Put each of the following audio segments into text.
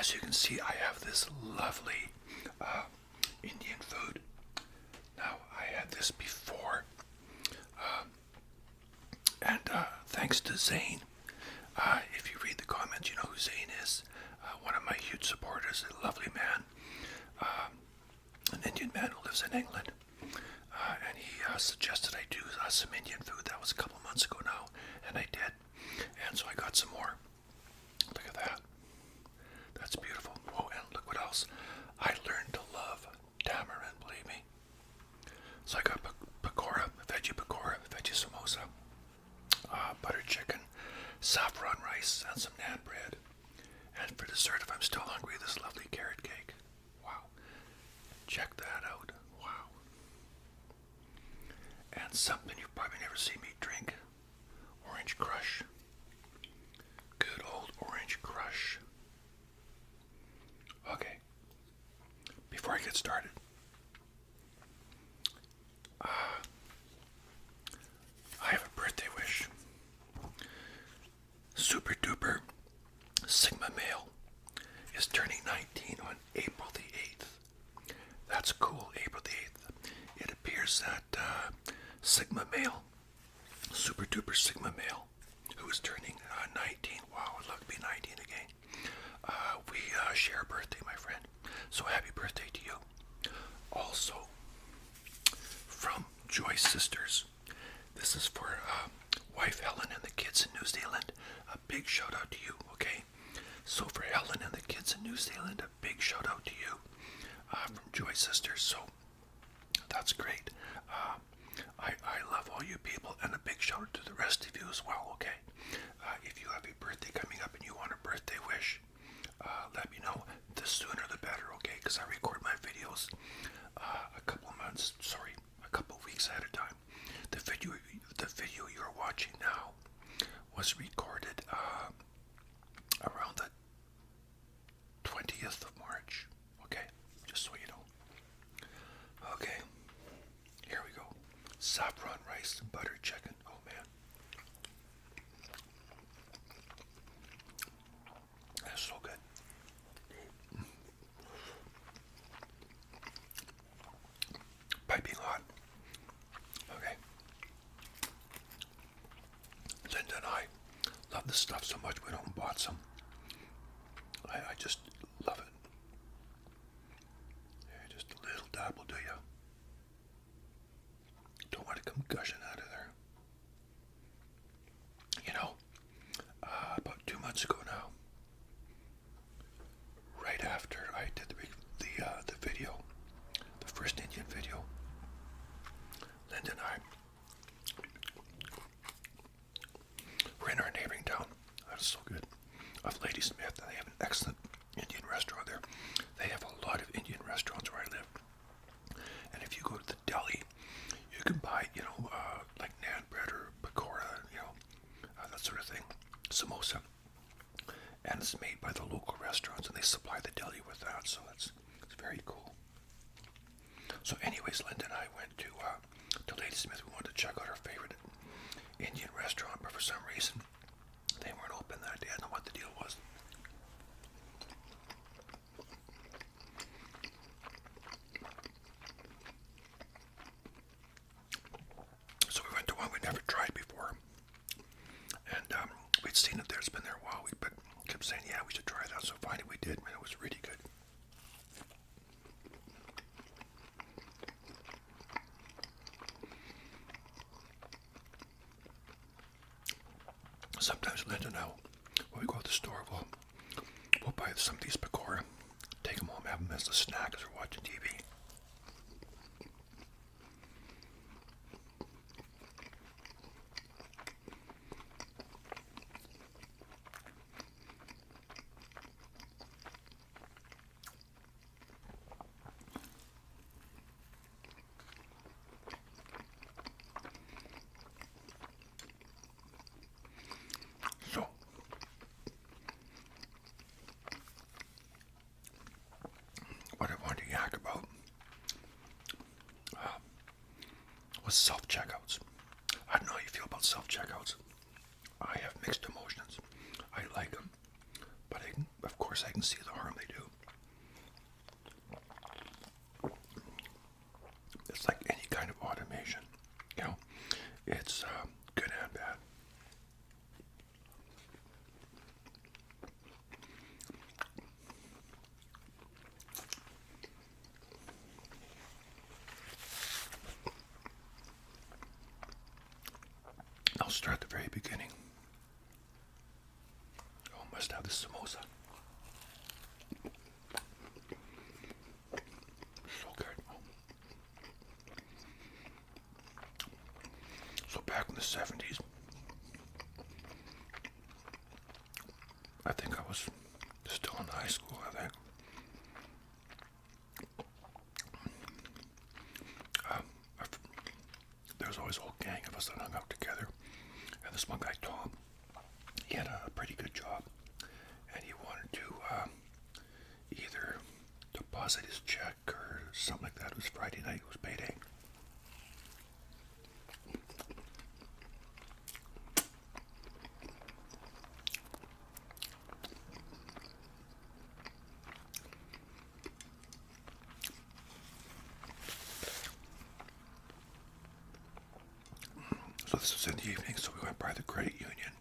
as you can see, I have this lovely Indian food. Now, I had this before, and thanks to Zane. If you read the comments, you know who Zane is. One of my huge supporters, a lovely man, an Indian man who lives in England. And he suggested I do some Indian food. That was a couple months ago now, and I did. And so I got some more. Look at that. That's beautiful. Oh, and look what else. I learned to love tamarind, believe me. So I got pakora, veggie samosa, butter chicken, saffron rice, and some naan bread. And for dessert, if I'm still hungry, this lovely carrot cake. Wow. Check that out. Wow. And something you've probably never seen me drink. Orange Crush. Good old Orange Crush. Okay. Before I get started, I have a birthday wish. Super duper Sigma male is turning 19 on April the 8th. That's cool, April the 8th. It appears that Sigma male, super duper Sigma male, who is turning 19. Wow, I'd love to be 19 again. We share a birthday, my friend. So happy birthday to you. Also, from Joyce Sisters. This is for wife Helen and the kids in New Zealand. A big shout out to you, okay? So for Helen and the kids in New Zealand, a big shout out to you from Joyce Sisters. So that's great. I love all you people, and a big shout out to the rest of you as well, okay? If you have a birthday coming up and you want a birthday wish, let me know. The sooner the better, okay? Because I record my videos a couple weeks ahead of time. The video you're watching now was recorded around the 20th of March, okay? Just so you know. Okay, here we go. Saffron rice and butter chicken. Oh man, that's so good. Piping hot. Okay. Linda and I love this stuff so much we don't bought some. I just love it. Yeah, just a little dab will do you. Don't want to come gushing out of there. You know, about 2 months ago now, right after I did the video, the first Indian video, Linda and I were in our neighboring town. That is so good. Of Ladysmith, and they have an excellent Indian restaurant there. They have a lot of Indian restaurants where I live. And if you go to the deli, you can buy, like naan bread or pakora, that sort of thing, samosa. And it's made by the local restaurants, and they supply the deli with that, so it's very cool. So anyways, Linda and I went to Ladysmith. We wanted to check out our favorite Indian restaurant, but for some reason, they weren't open that day. I don't know what the deal was. So we went to one we'd never tried before. And we'd seen it there. It's been there a while. We kept saying, yeah, we should try that. So finally we did, and it was really good. Sometimes Linda and I, when we go to the store, we'll buy some of these pakora, take them home, have them as a snack as we're watching TV. So, what I wanted to yak about was self-checkouts. I don't know how you feel about self-checkouts. I have mixed emotions. I like them, but of course I can see the harm they start at the very beginning. Oh, must have the samosa. So good. So back in the 70s, I think I was still in high school, I think. There was always a whole gang of us that hung out together. And this one guy, Tom, he had a pretty good job. And he wanted to either deposit his check or something like that. It was Friday night, it was payday. So this was in the evening, so we went by the credit union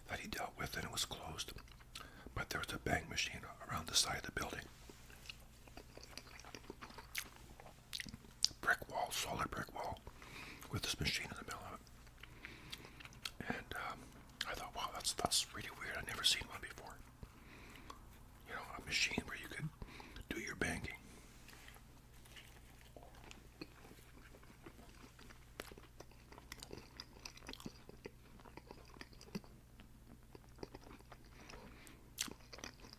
that he dealt with, and it was closed. But there was a bank machine around the side of the building. Brick wall, solid brick wall, with this machine in the middle of it. And I thought, wow, that's really weird. I've never seen one before. You know, a machine where you could do your banking.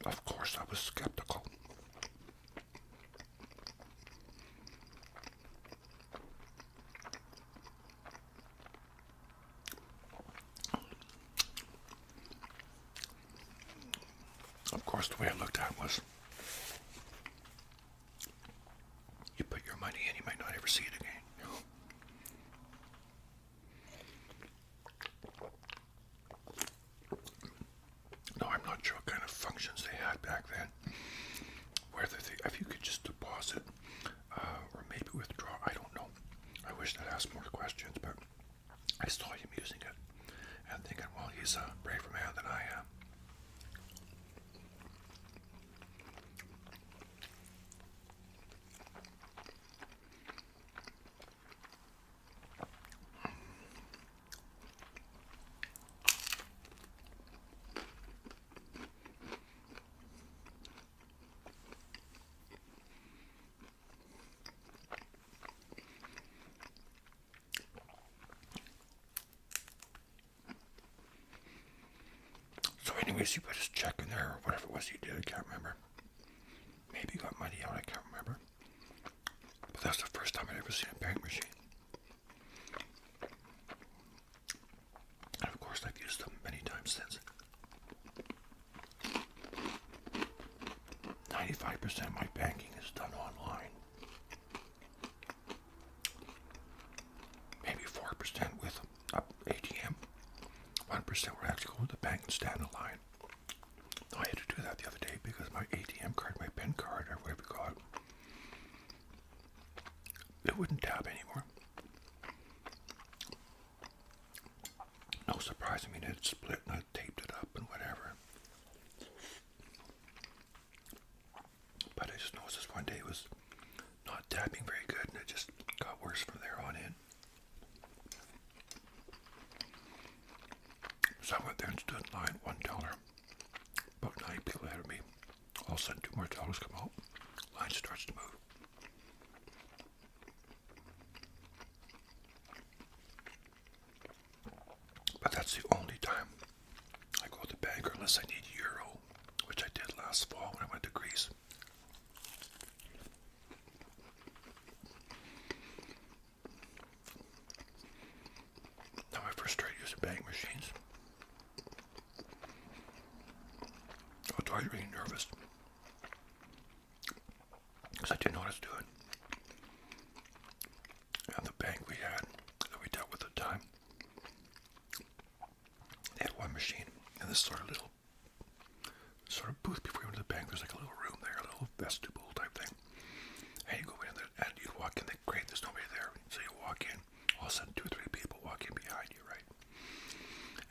Of course, I was skeptical. Of course, the way I looked at it was, you put your money in, you might not ever see it again. You know? No, I'm not sure what kind of functions they had back then. Whether if you could just deposit or maybe withdraw, I don't know. I wish I'd asked more questions, but I saw him using it and thinking, well, he's a braver man than I am. So anyways, you put his check in there, or whatever it was you did, I can't remember. Maybe he got money out, I can't remember. But that's the first time I'd ever seen a bank machine. And of course, I've used them many times since. 95% of my banking is done online. Maybe 4% with ATM. 1% would actually go to the bank and stand in line. I had to do that the other day because my ATM card, my PIN card, or whatever you call it wouldn't tab anymore. No surprise, I mean, it split and I taped it up and whatever. But I just noticed this one day it was not tapping very good, and it just got worse from there on in. So I went there and stood in line, $1. About 9 people ahead of me. All of a sudden, $2 more come out. Line starts to move. But that's the only time I go to the bank, unless I need euro, which I did last fall when I went to Greece. Now I first started using bank machines, I was really nervous because I didn't know what I was doing. And the bank we had, that we dealt with at the time, they had one machine in this sort of booth before you went to the bank. There's like a little room there, a little vestibule type thing. And you go in there and you walk in, great, there's nobody there. So you walk in, all of a sudden 2 or 3 people walk in behind you, right?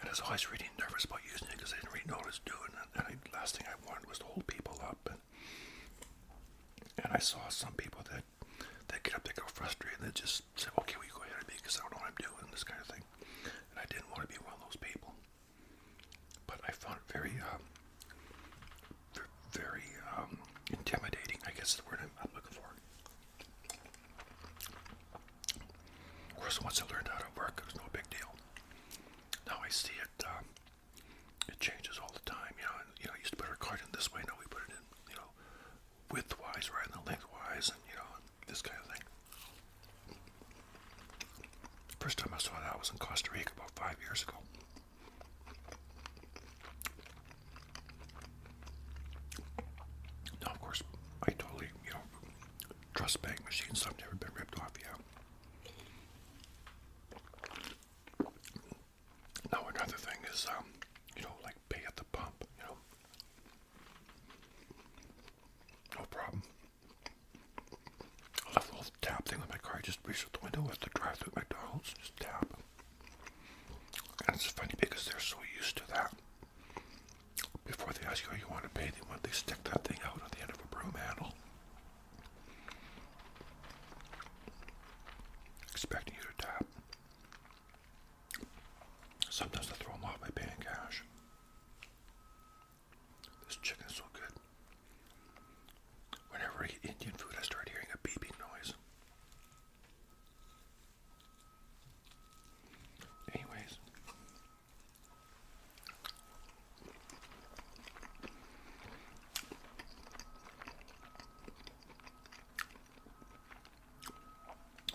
And I was always really nervous about using it because I didn't really know what I was doing. And last thing I wanted was to hold people up. And I saw some people that get up, they get frustrated, and they just say, okay, well, you go ahead of me because I don't know what I'm doing, this kind of thing. And I intimidating, I guess is the word I'm looking for. Of course, once I learned how to work, it was no big deal. Now I see it, it changes all the time, I used to put our card in this way, now we put it in, widthwise rather than lengthwise, and, this kind of thing. First time I saw that was in Costa Rica about 5 years ago. Now, of course, I totally, trust bank machines. I've never been ripped off yet. Now, another thing is, like pay at the pump, no problem. I love the little tap thing on my car. I just reach out the window at the drive-thru at McDonald's, just tap. And it's funny because they're so used to that. Before they ask you how you want to pay, they stick that thing out on the end of a broom handle, expecting you to tap. Sometimes I throw them off by paying cash. This chicken is so good. Whenever I eat Indian food, I start hearing a beeping noise. Anyways.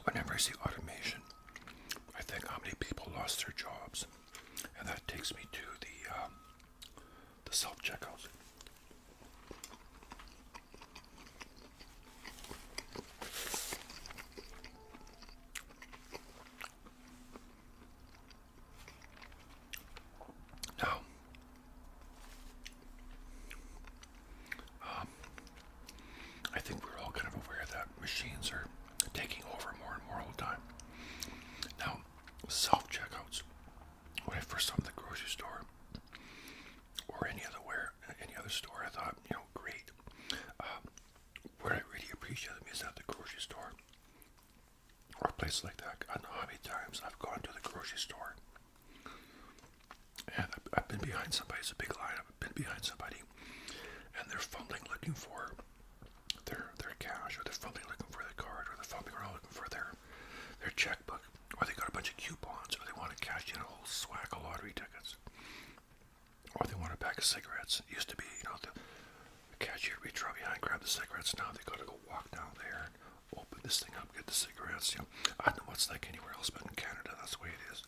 Whenever I see automation, I think how many people lost their jobs. And that takes me to the self-checkouts. Now, I think we're all kind of aware that machines are taking over more and more all the time. Now, self-checkouts. When I first saw them at the grocery store or any other store, I thought, great. What I really appreciate them is at the grocery store or a place like that. I don't know how many times I've gone to the grocery store and I've been behind somebody. It's a big line. I've been behind somebody and they're fumbling looking for their cash, or they're fumbling looking for their card, or they're fumbling around looking for their checkbook, or they got a bunch of coupons, or they want to cash in a whole swag of lottery tickets, or they want a pack of cigarettes. It used to be, the cashier would reach around behind, grab the cigarettes. Now they got to go walk down there and open this thing up, get the cigarettes. I don't know what's like anywhere else, but in Canada, that's the way it is.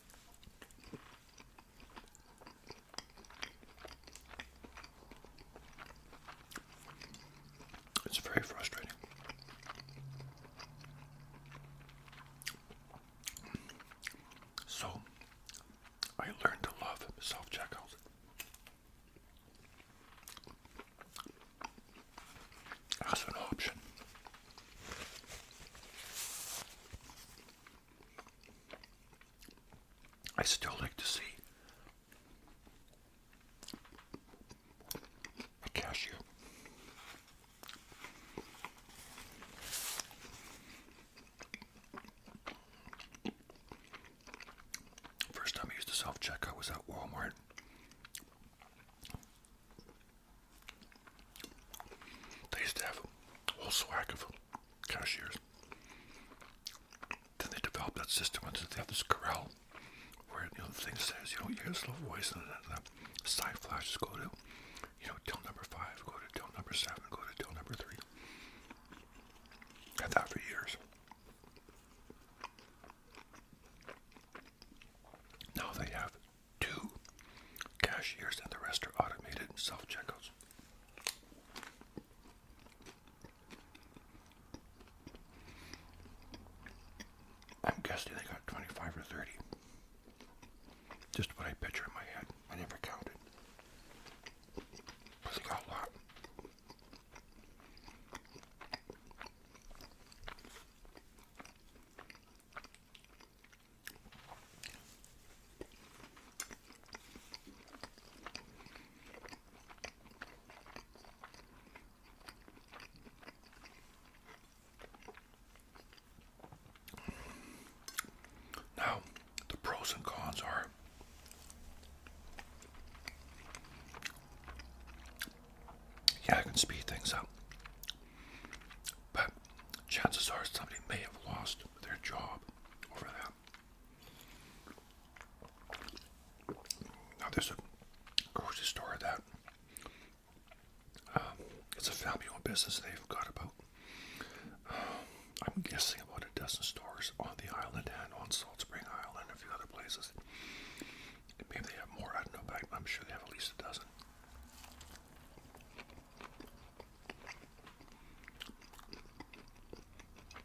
It's very frustrating. So, I learned to love self-checkouts. As an option. I still like to see a cashier. First time I used a self-checkout was at Walmart. They used to have a whole swag of cashiers. Then they developed that system until they have this corral where the thing says, you hear this little voice and then the side flashes go to, till number 5, go to till number 7, go to till number 3. Had that for years. Now they have 2 cashiers and the rest are automated self-checkouts. I'm guessing they got 25 or 30. Just what I picture in my head. I never counted. But they got a lot. Now, the pros and cons are I can speed things up. chances are somebody may have lost their job over that. Now there's a grocery store that it's a family-owned business. They've got about, I'm guessing about a dozen stores on the island and on Salt Spring Island and a few other places. Maybe they have more, I don't know, but I'm sure they have at least a dozen.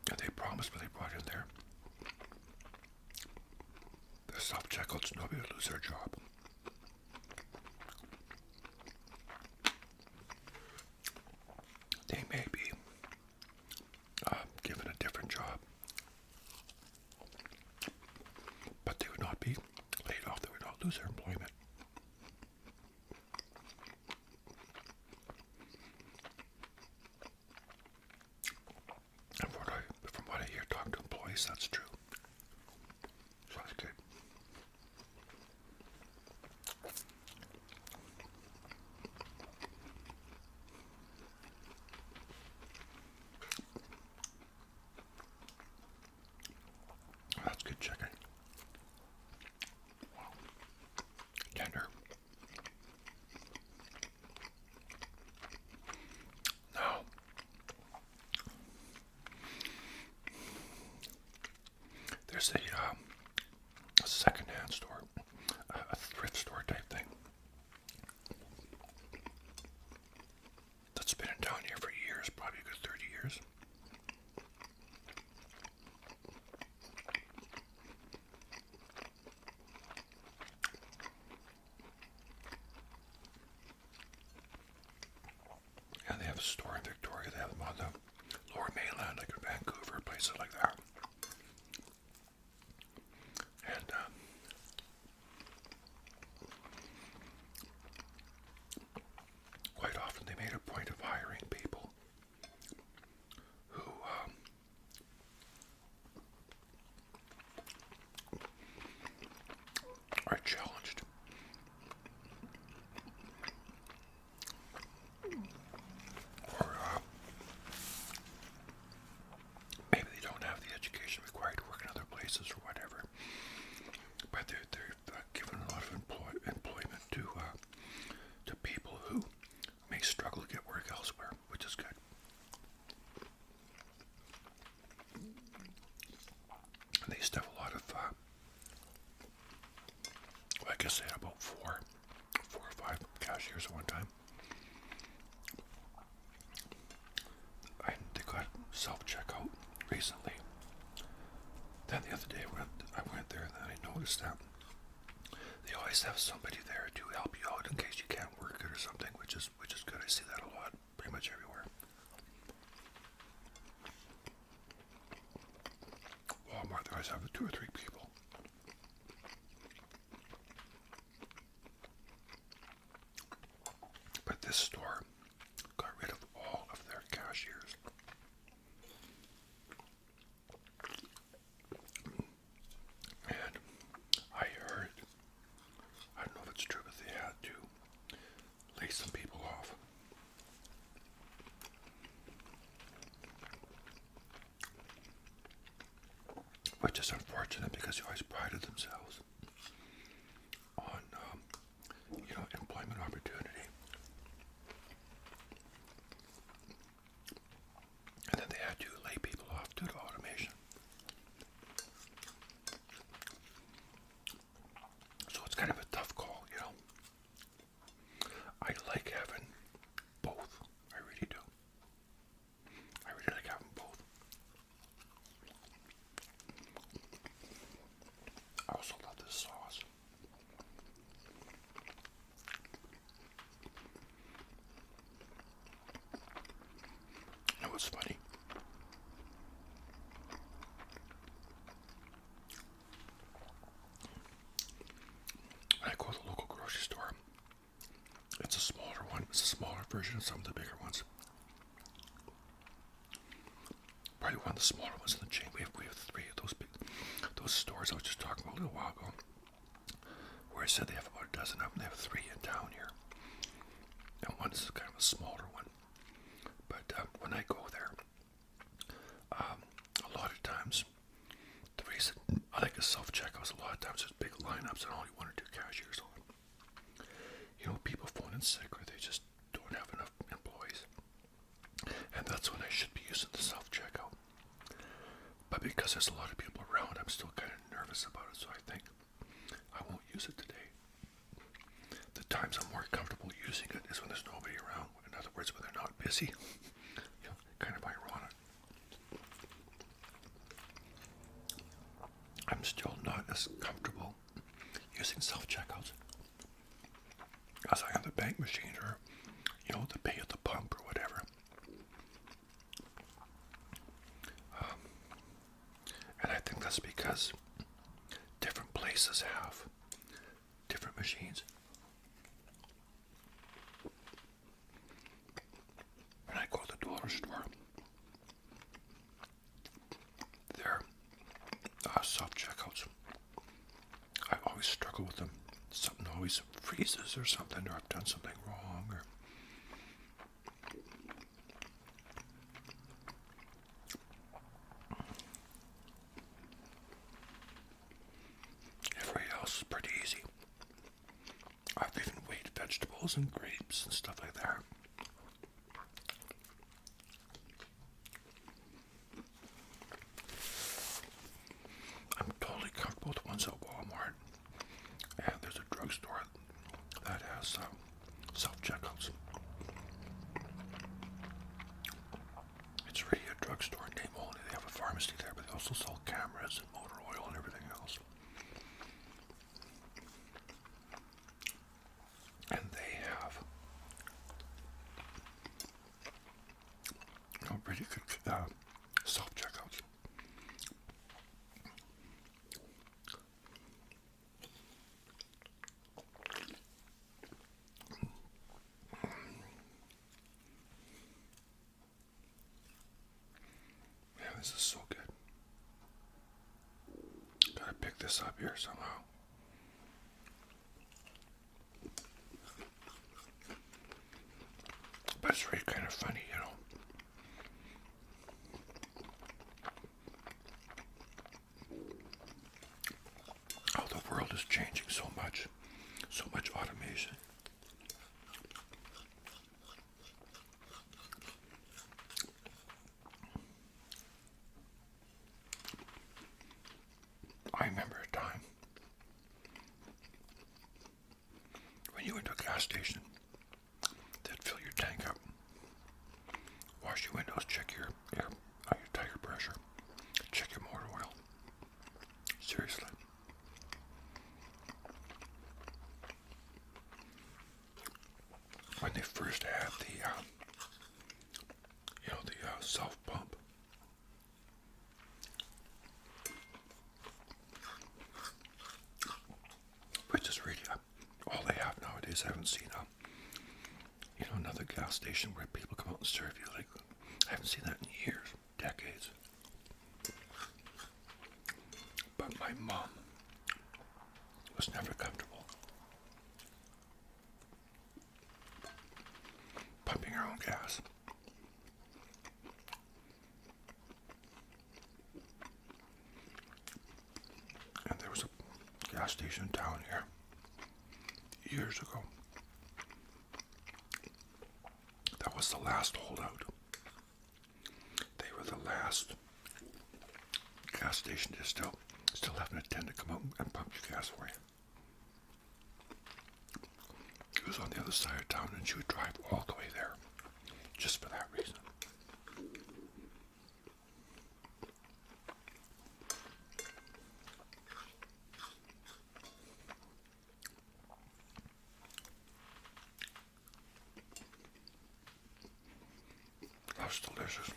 And they promised when they brought in their self-checkouts, nobody would lose their job. They may be given a different job, but they would not be laid off. They would not lose their employment. And from what I hear, talking to employees, that's true. So that's good. That's good chicken. Wow. Tender. Now, there's a second-hand store, a thrift store type thing that's been in town here for years, probably a good 30 years. And they have a store in Victoria. They have them on the Lower Mainland, like in Vancouver, places like that. And quite often they made a point of hiring people who are challenged, or maybe they don't have the education required to work in other places or whatever, but they're given a lot of employment to people who may struggle to get work elsewhere, which is good. And they used to have a lot of, well, I guess they had about four or five cashiers at one time. And they got self-checkout recently. Then the other day I went there and then I noticed that they always have somebody there to help you out in case you can't work it or something, which is good. I see that a lot, pretty much everywhere. Walmart, they always have 2 or 3 people. But this store got rid of all of their cashiers. And I heard, I don't know if it's true, but they had to lay some people off. Which is unfortunate because they always prided themselves on, employment opportunity. And then they had to lay people off due to automation. So it's kind of a tough call, I like having both. I really do. I really like having both. I also love this sauce. You know what's funny? When I go to the local grocery store, it's a smaller one. It's a smaller version of some of the bigger ones. Probably one of the smaller ones in the chain. We have 3 of those stores I was just talking about a little while ago, where I said they have about a dozen of them. They have 3 in town here, and one is kind of a smaller one. But when I go there, I like a self-checkouts. A lot of times there's big lineups and only one or two cashiers on. You know, people phone in sick or they just don't have enough employees. And that's when I should be using the self-checkout. But because there's a lot of people around, I'm still kind of nervous about it, so I think I won't use it today. The times I'm more comfortable using it is when there's nobody around. In other words, when they're not busy. You know, kind of ironic. I'm still not as comfortable using self-checkouts as I am the bank machine or, you know, the pay at the pump or whatever. And I think that's because different places have different machines. When I go to the dollar store, their self-checkouts, I always struggle with them. Something always freezes or something, or I've done something wrong, or everything else is pretty easy. I've even weighed vegetables and grapes and stuff like that. I'm totally comfortable with the ones at Walmart, and there's a drugstore that has self-checkouts. It's really a drugstore name only. They have a pharmacy there, but they also sell cameras and motor oil and everything else. And they have really good self-checkouts. Yeah, this is so good. Gotta pick this up here somehow. But it's really kind of funny, you know. How the world is changing so much automation. I remember a time when you went to a gas station, they'd fill your tank up, wash your windows, check your tire pressure, check your motor oil. Seriously. When they first had the self pump, which is really all they have nowadays. I haven't seen another gas station where people come out and serve you. Like, I haven't seen that in years, decades. But my mom was never comfortable pumping her own gas. And there was a gas station down here years ago. That was the last holdout. They were the last gas station to still have an attendant come out and pump your gas for you. It was on the other side of town, and she would drive all the way there, just for that reason. That was delicious.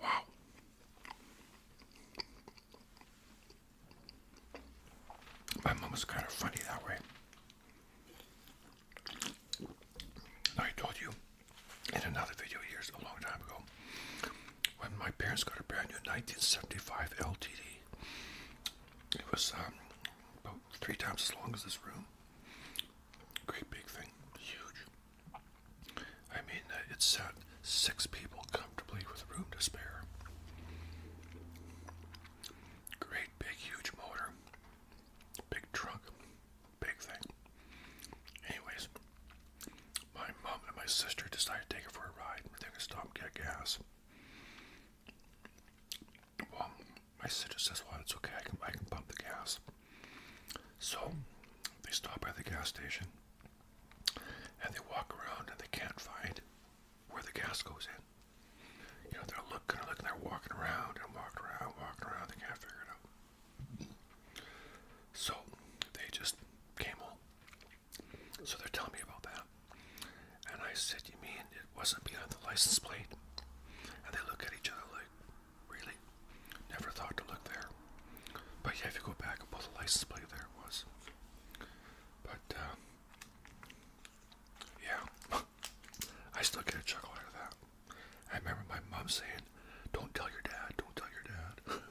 Wow. My mom was kind of funny that way. I told you in another video a long time ago, when my parents got a brand new 1975 LTD, was about 3 times as long as this room. Great big thing, huge. I mean, it sat 6 people comfortably with room to spare. Great big huge motor, big trunk, big thing. Anyways, my mom and my sister decided to take it for a ride. They're gonna stop and get gas. Well, my sister says, well, it's okay, I can pump the gas. So they stop by the gas station and they walk around and they can't find where the gas goes in. You know, they're looking, they're walking around and walking around, they can't figure it out. So they just came home. So they're telling me about that. And I said, you mean it wasn't behind the license plate? And they look at each other like, really? Never thought to look there. But yeah, if you go back and pull the license plate, there it was. But, yeah, I still get a chuckle out of that. I remember my mom saying, don't tell your dad, don't tell your dad.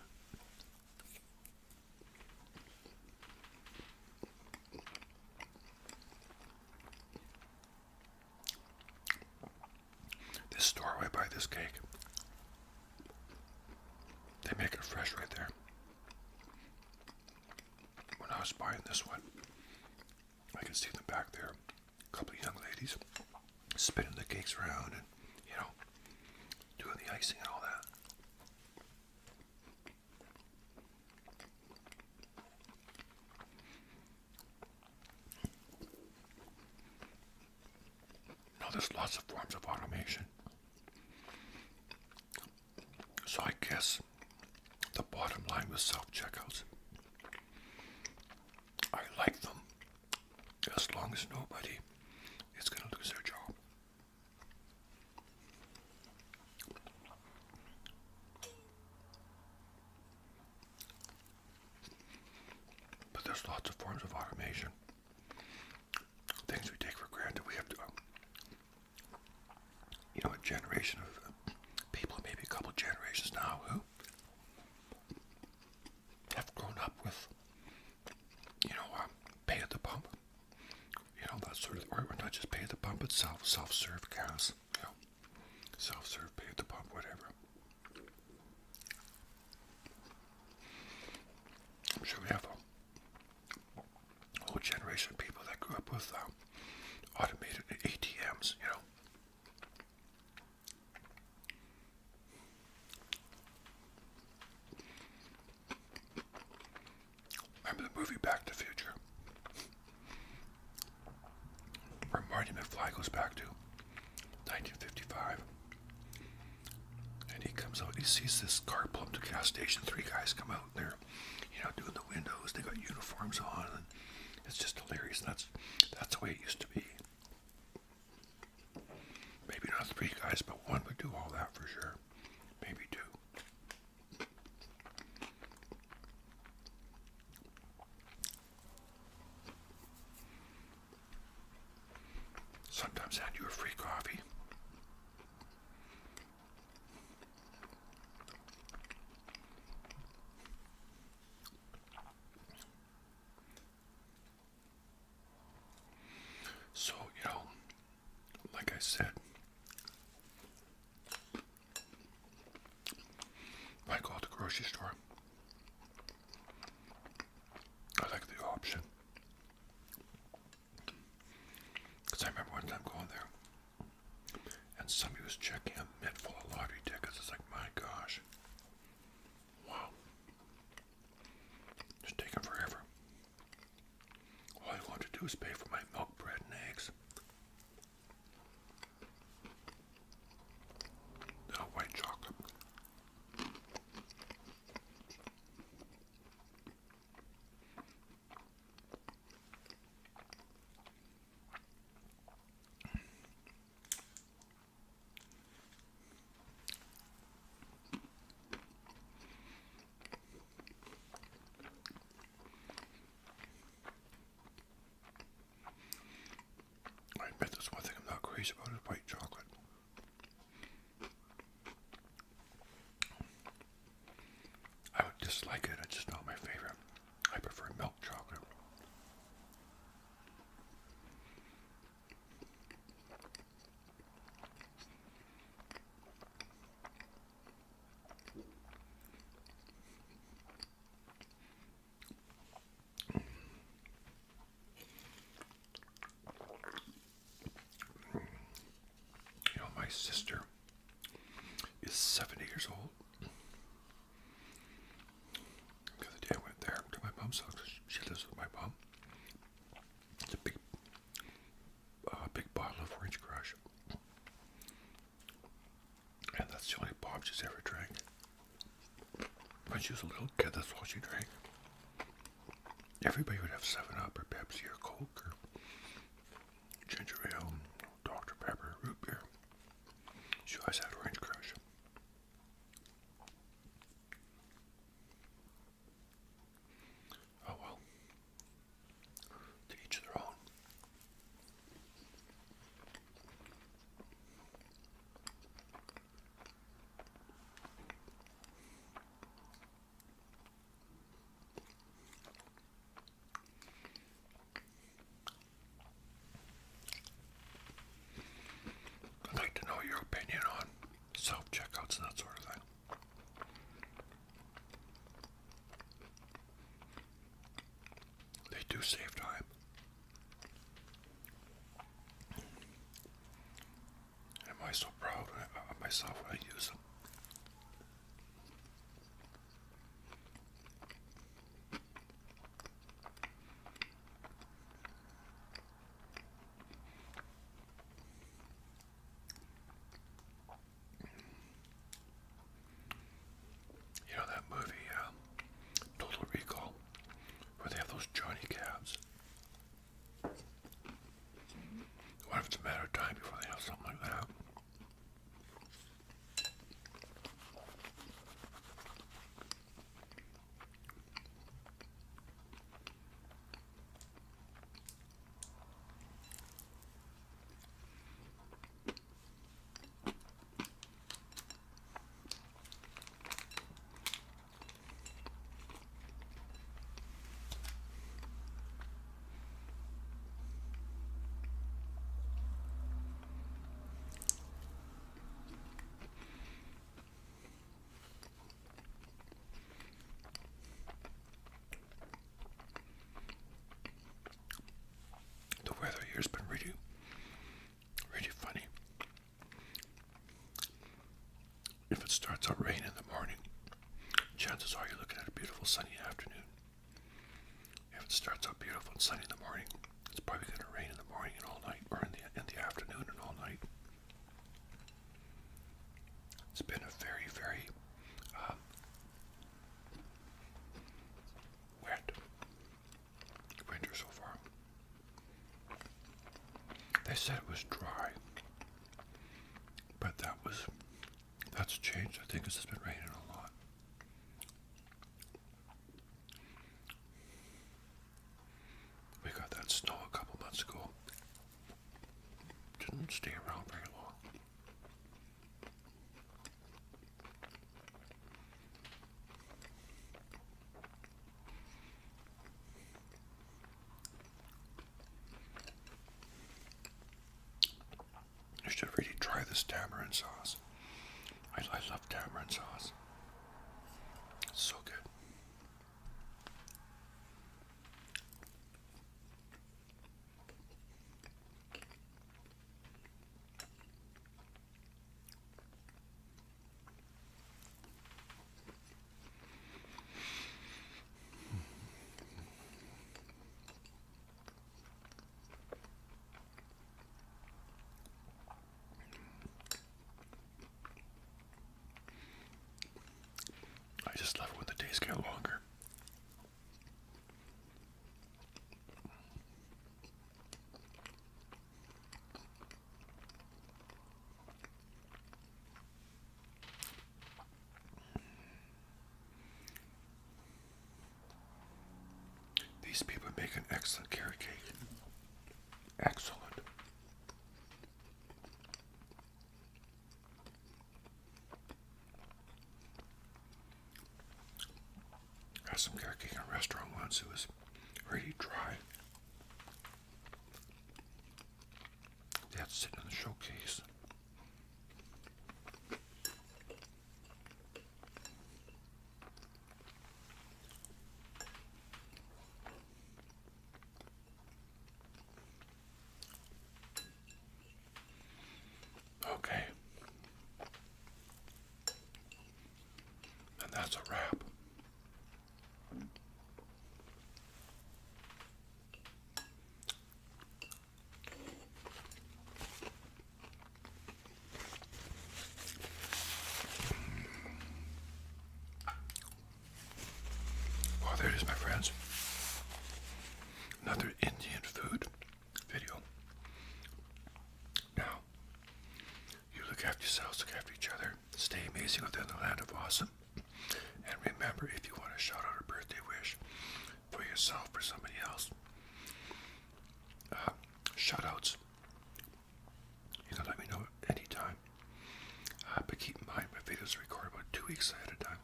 This store where I buy this cake, they make it fresh right there. When I was buying this one, I could see in the back there, a couple of young ladies spinning the cakes around and, you know, doing the icing and all that. Now there's lots of forms of automation. So I guess the bottom line with self-checkouts, I like them as long as nobody is going to lose their job. But there's lots of forms of automation. Things we take for granted. We have to, you know, a generation of people, maybe a couple generations now, who have grown up with, you know, pay at the pump. You know, that sort of, or not just pay at the pump, but self-serve gas. You know, self-serve, pay at the pump, whatever. I'm sure we have a whole generation of people that grew up with automated ATMs, you know. Remember the movie Back to the Future? Where Marty McFly goes back to 1955. And he comes out, he sees this car pull up to the gas station. 3 guys come out there, you know, doing the windows. They got uniforms on, and it's just hilarious. That's the way it used to be. Maybe not 3 guys, but 1 would do all that for sure. Maybe 2. Sometimes hand you a free coffee. So, you know, like I said, I go to the grocery store. I like the option. Because I remember one time going there, and somebody was checking a mitt full of lottery tickets. It's like, my gosh. Wow. It's taking forever. All I want to do is pay for my milk, bread, and eggs. Now white chocolate. I admit there's one thing I'm not crazy about is white chocolate. I would dislike it, it's just not my favorite. I sister is 70 years old. The other day I went there to my mom's house. She lives with my mom. It's a big bottle of orange crush. And that's the only pop she's ever drank. When she was a little kid, that's all she drank. Everybody would have 7-Up or Pepsi or Coke or ginger ale, Dr. Pepper, root beer. She always had orange crush. Oh well. To each their own. I'd like to know your opinion on self-checkouts and that sort of thing. They do save time. Am I so proud of myself when I use them? You know that movie, Total Recall, where they have those Johnny cabs? What if it's a matter of time before they have something like that? The weather here's been really, really funny. If it starts out raining in the morning, chances are you're looking at a beautiful sunny afternoon. If it starts out beautiful and sunny in the morning, it's probably going to rain in the morning and all night, or in the afternoon and all night. It's been a very, very wet winter so far. They said it was dry, but that's changed, I think, because it's been raining a lot. We got that snow a couple months ago. Didn't stay around very long. You should really try this tamarind sauce. I love tamarind sauce. It's so good. I just love it when the days get longer. These people make an excellent carrot cake. Excellent. I had some carrot cake in a restaurant once. It was really dry. They had to sit in the showcase. Okay. that's a wrap. Well, there it is, my friends. Another Indian food video. Now, you look after yourselves, look after each other, stay amazing within the land of awesome. And remember, if you want to shout out a birthday wish for yourself or somebody else, shoutouts. Let me know anytime. But keep in mind, my videos are recorded about 2 weeks ahead of time.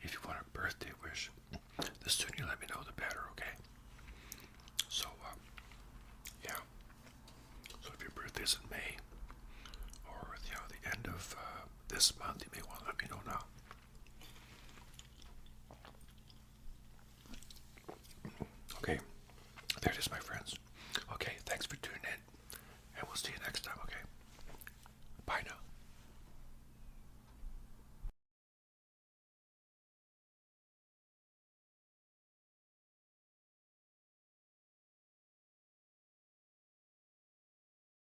If you want a birthday wish, the sooner you let me know, the better, okay? So, yeah. So if your birthday's in May, or, the end of this month, you may want to let me know now. Okay, there it is, my friends.